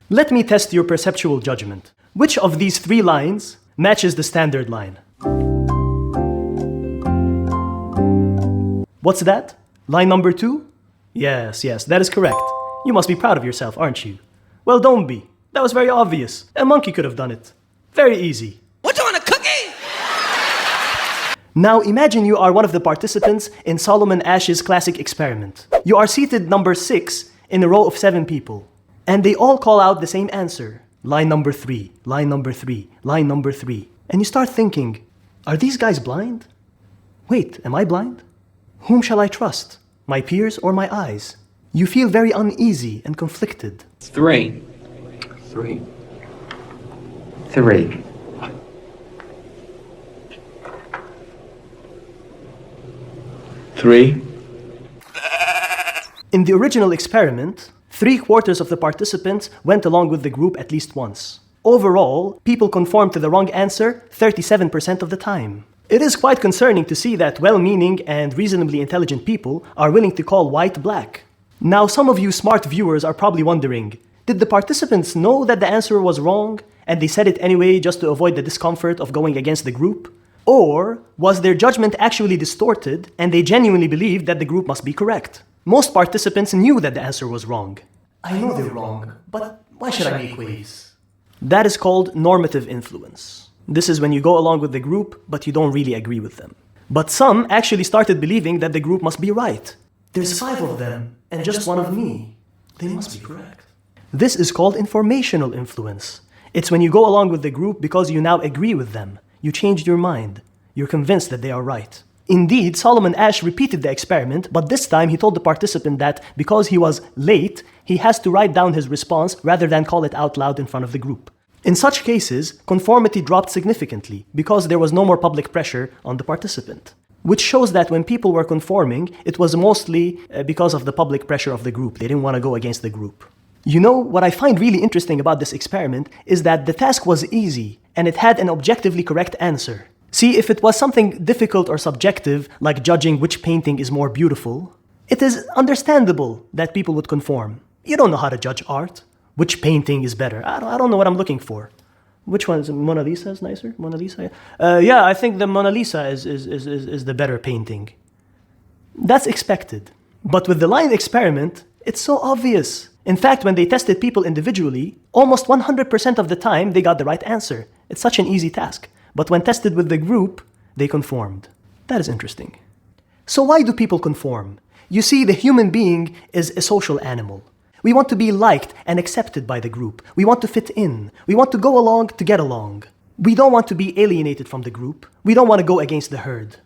Let me test your perceptual judgment. Which of these three lines matches the standard line? What's that? Line number 2? Yes, that is correct. You must be proud of yourself, aren't you? Well, don't be. That was very obvious. A monkey could have done it. Very easy. What, you want a cookie? Now imagine you are one of the participants in Solomon Asch's classic experiment. You are seated number 6 in a row of 7 people. And they all call out the same answer. Line number 3, line number 3, line number 3. And you start thinking, are these guys blind? Wait, am I blind? Whom shall I trust? My peers or my eyes? You feel very uneasy and conflicted. 3. 3. 3. 3. In the original experiment, 3/4 of the participants went along with the group at least once. Overall, people conformed to the wrong answer 37% of the time. It is quite concerning to see that well-meaning and reasonably intelligent people are willing to call white black. Now, some of you smart viewers are probably wondering, did the participants know that the answer was wrong and they said it anyway just to avoid the discomfort of going against the group? Or was their judgment actually distorted and they genuinely believed that the group must be correct? Most participants knew that the answer was wrong. I know they're wrong, but why should I make waves? That is called normative influence. This is when you go along with the group, but you don't really agree with them. But some actually started believing that the group must be right. There's 5 of them, and just one of me. They must be correct. This is called informational influence. It's when you go along with the group because you now agree with them. You changed your mind. You're convinced that they are right. Indeed, Solomon Asch repeated the experiment, but this time he told the participant that because he was late, he has to write down his response rather than call it out loud in front of the group. In such cases, conformity dropped significantly because there was no more public pressure on the participant. Which shows that when people were conforming, it was mostly because of the public pressure of the group. They didn't want to go against the group. You know, what I find really interesting about this experiment is that the task was easy and it had an objectively correct answer. See, if it was something difficult or subjective, like judging which painting is more beautiful, it is understandable that people would conform. You don't know how to judge art. Which painting is better? I don't know what I'm looking for. Which one is Mona Lisa is nicer? Mona Lisa? Yeah, I think the Mona Lisa is the better painting. That's expected. But with the line experiment, it's so obvious. In fact, when they tested people individually, almost 100% of the time they got the right answer. It's such an easy task. But when tested with the group, they conformed. That is interesting. So why do people conform? You see, the human being is a social animal. We want to be liked and accepted by the group. We want to fit in. We want to go along to get along. We don't want to be alienated from the group. We don't want to go against the herd.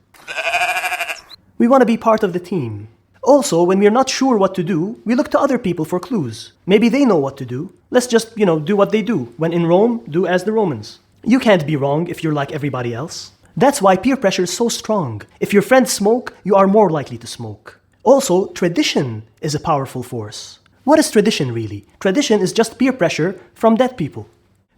We want to be part of the team. Also, when we're not sure what to do, we look to other people for clues. Maybe they know what to do. Let's just, do what they do. When in Rome, do as the Romans. You can't be wrong if you're like everybody else. That's why peer pressure is so strong. If your friends smoke, you are more likely to smoke. Also, tradition is a powerful force. What is tradition really? Tradition is just peer pressure from dead people.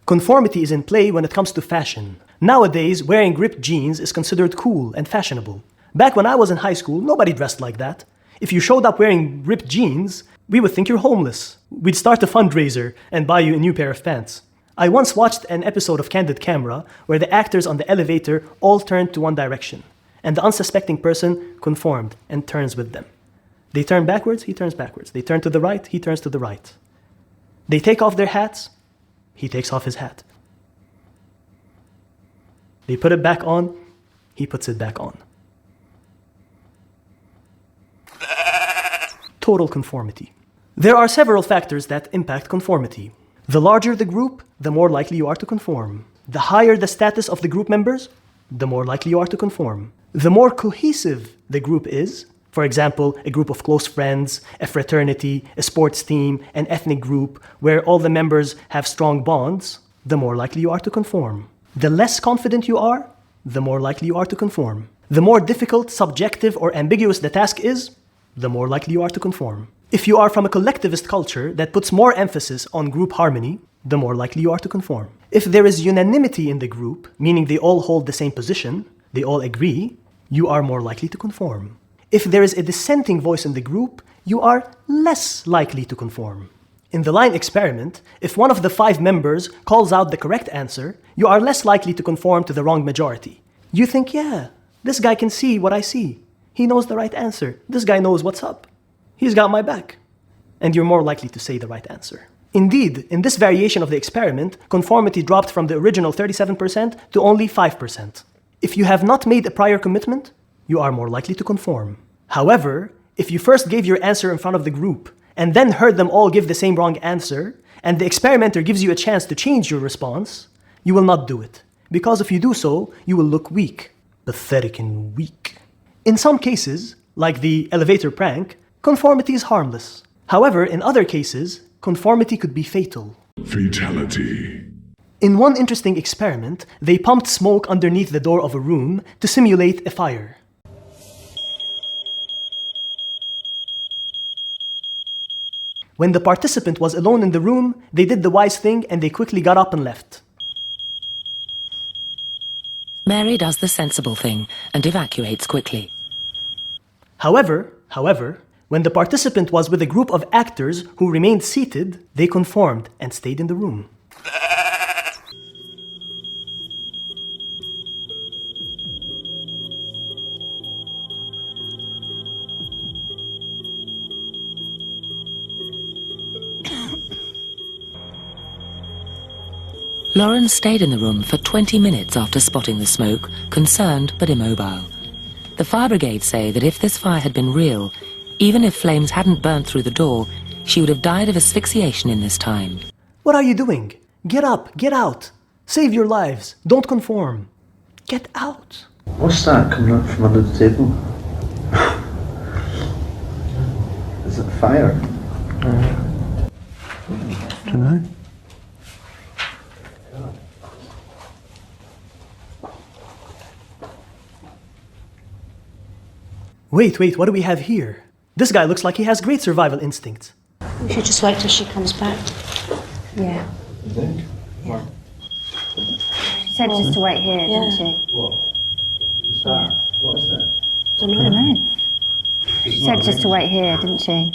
Conformity is in play when it comes to fashion. Nowadays, wearing ripped jeans is considered cool and fashionable. Back when I was in high school, nobody dressed like that. If you showed up wearing ripped jeans, we would think you're homeless. We'd start a fundraiser and buy you a new pair of pants. I once watched an episode of Candid Camera where the actors on the elevator all turned to one direction, and the unsuspecting person conformed and turns with them. They turn backwards, he turns backwards. They turn to the right, he turns to the right. They take off their hats, he takes off his hat. They put it back on, he puts it back on. Total conformity. There are several factors that impact conformity. The larger the group, the more likely you are to conform. The higher the status of the group members, the more likely you are to conform. The more cohesive the group is, for example, a group of close friends, a fraternity, a sports team, an ethnic group, where all the members have strong bonds, the more likely you are to conform. The less confident you are, the more likely you are to conform. The more difficult, subjective, or ambiguous the task is, the more likely you are to conform. If you are from a collectivist culture that puts more emphasis on group harmony, the more likely you are to conform. If there is unanimity in the group, meaning they all hold the same position, they all agree, you are more likely to conform. If there is a dissenting voice in the group, you are less likely to conform. In the line experiment, if one of the 5 members calls out the correct answer, you are less likely to conform to the wrong majority. You think, yeah, this guy can see what I see. He knows the right answer. This guy knows what's up. He's got my back. And you're more likely to say the right answer. Indeed, in this variation of the experiment, conformity dropped from the original 37% to only 5%. If you have not made a prior commitment, you are more likely to conform. However, if you first gave your answer in front of the group, and then heard them all give the same wrong answer, and the experimenter gives you a chance to change your response, you will not do it. Because if you do so, you will look weak. Pathetic and weak. In some cases, like the elevator prank, conformity is harmless. However, in other cases, conformity could be fatal. Fatality. In one interesting experiment, they pumped smoke underneath the door of a room to simulate a fire. When the participant was alone in the room, they did the wise thing and they quickly got up and left. Mary does the sensible thing and evacuates quickly. However, when the participant was with a group of actors who remained seated, they conformed and stayed in the room. Lauren stayed in the room for 20 minutes after spotting the smoke, concerned but immobile. The fire brigade say that if this fire had been real, even if flames hadn't burnt through the door, she would have died of asphyxiation in this time. What are you doing? Get up, get out. Save your lives. Don't conform. Get out. What's that coming up from under the table? Is it fire? Don't know. Wait, what do we have here? This guy looks like he has great survival instincts. We should just wait till she comes back. Yeah. You think? Yeah. She said just to wait here, didn't she? What? What's that? What is that? I don't know. She said just to wait here, didn't she?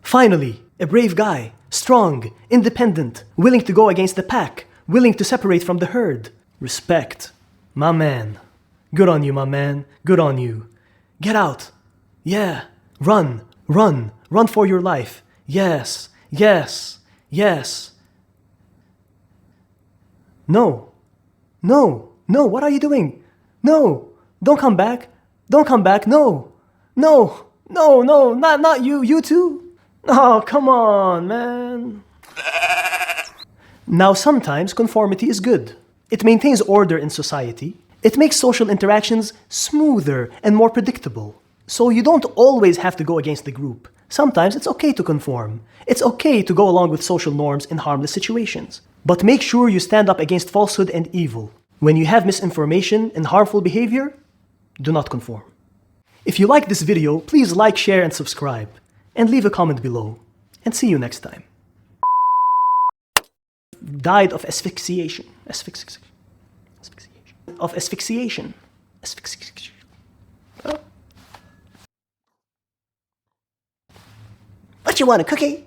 Finally, a brave guy, strong, independent, willing to go against the pack, willing to separate from the herd. Respect. My man. Good on you, my man. Good on you. Get out. Yeah. Run for your life. Yes. No, what are you doing? No, don't come back, no, not you too. Oh, come on, man. Now, sometimes conformity is good. It maintains order in society. It makes social interactions smoother and more predictable. So you don't always have to go against the group. Sometimes it's okay to conform. It's okay to go along with social norms in harmless situations. But make sure you stand up against falsehood and evil. When you have misinformation and harmful behavior, do not conform. If you like this video, please like, share, and subscribe. And leave a comment below. And see you next time. Died of asphyxiation. Of asphyxiation. Oh. What you want, a cookie?